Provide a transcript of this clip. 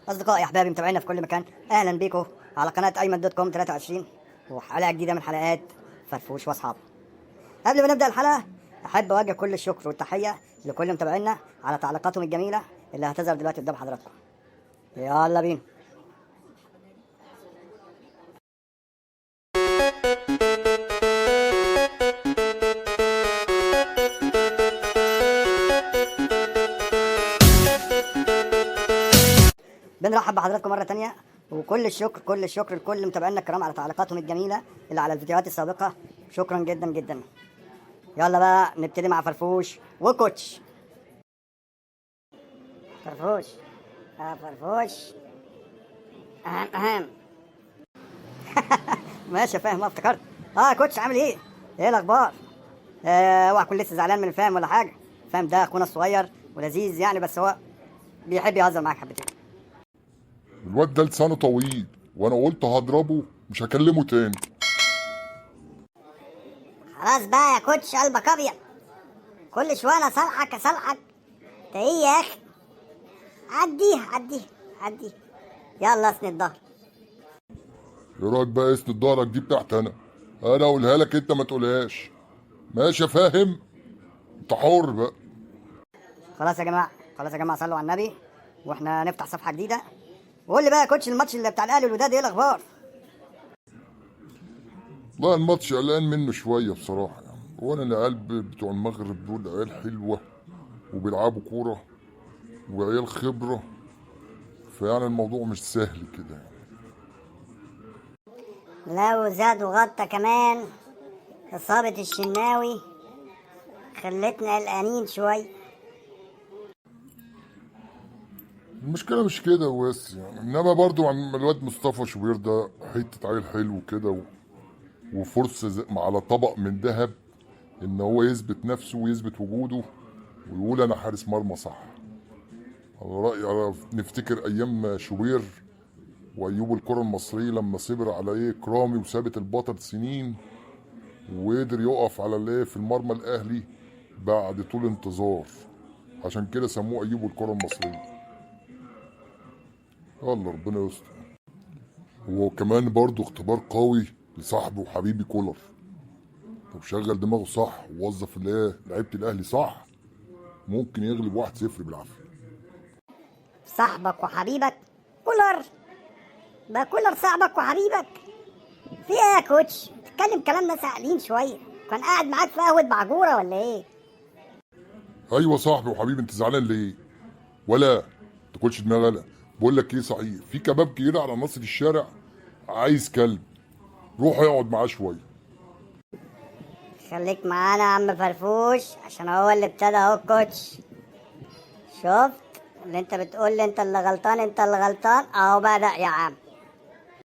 أصدقائي أحبابي متابعينا في كل مكان، أهلا بيكم على قناة أيمن دوت كوم 23 وحلقة جديدة من حلقات فرفوش وأصحابه. قبل ما نبدأ الحلقة أحب أوجه كل الشكر والتحية لكل متابعينا على تعليقاتهم الجميلة اللي هتظهر دلوقتي قدام حضراتكم. يلا بينا. بنرحب بحضراتكم مرة تانية، وكل الشكر لكل متابعينا الكرام على تعليقاتهم الجميلة اللي على الفيديوهات السابقة. شكرا جدا جدا. يلا بقى نبتدي مع فرفوش وكوتش. فرفوش فرفوش اهم ماشي فاهم، افتكرت. كوتش عامل ايه؟ ايه الاخبار؟ اوعى تكون لسه زعلان من الفهم ولا حاجة. فاهم ده اخونا الصغير ولذيذ يعني، بس هو بيحب يهزر معاك حبتين. الواد ده لسانه طويل وانا قلت هضربه مش هكلمه تاني. خلاص بقى يا كوتش، قلبك ابيض. كل شويه انا اصالحك انت ايه يا اخي؟ عديها. يلا اسند ظهر. ايه رايك بقى اسند ظهرك دي بتاعت انا اقولها لك انت ما تقولهاش. ماشي فاهم؟ انت حر بقى. خلاص يا جماعه صلوا على النبي واحنا نفتح صفحه جديده. وقول لي بقى يا كوتش، الماتش اللي بتاع الاهلي والوداد ايه الاخبار؟ والله الماتش قلقان منه شويه بصراحه يعني. وانا العيال بتوع المغرب دول عيال حلوه وبيلعبوا كوره وعيال خبره، فيعني الموضوع مش سهل كده يعني. لو زاد وغطى كمان اصابه الشناوي خلتنا قلقانين شويه. المشكله مش كده بس يعني، انما برضو عن الواد مصطفى شوبير ده حته عيل حلو كده وفرصه على طبق من ذهب ان هو يثبت نفسه ويثبت وجوده ويقول انا حارس مرمى صح. على رايي نفتكر ايام شوبير وايوب الكره المصريه لما صبر على كرامي وثابت البطل سنين وقدر يقف على في المرمى الاهلي بعد طول انتظار. عشان كده سموه ايوب الكره المصريه. يلا ربنا يستر. هو كمان برضه اختبار قوي لصاحبه وحبيبي كولر. لو شغل دماغه صح ووظف لعيبه الاهلي صح ممكن يغلب 1-0 بالعافيه. صاحبك وحبيبك كولر؟ ده كولر صاحبك وحبيبك؟ في ايه يا كوتش؟ بتتكلم كلام ناس عاقلين شويه. كان قاعد معاك في قهوه بعجوره ولا ايه؟ ايوه صاحبي وحبيبي، انت زعلان ليه؟ ولا تاكلش دماغ. انا بقول لك ايه، صحيح في كباب كبير على ناصية الشارع عايز كلب، روح اقعد معاه شويه. خليك معانا يا عم فرفوش عشان هو اللي ابتدى اهو الكوتش. شفت اللي انت بتقول لي انت اللي غلطان اهو بدأ يا عم.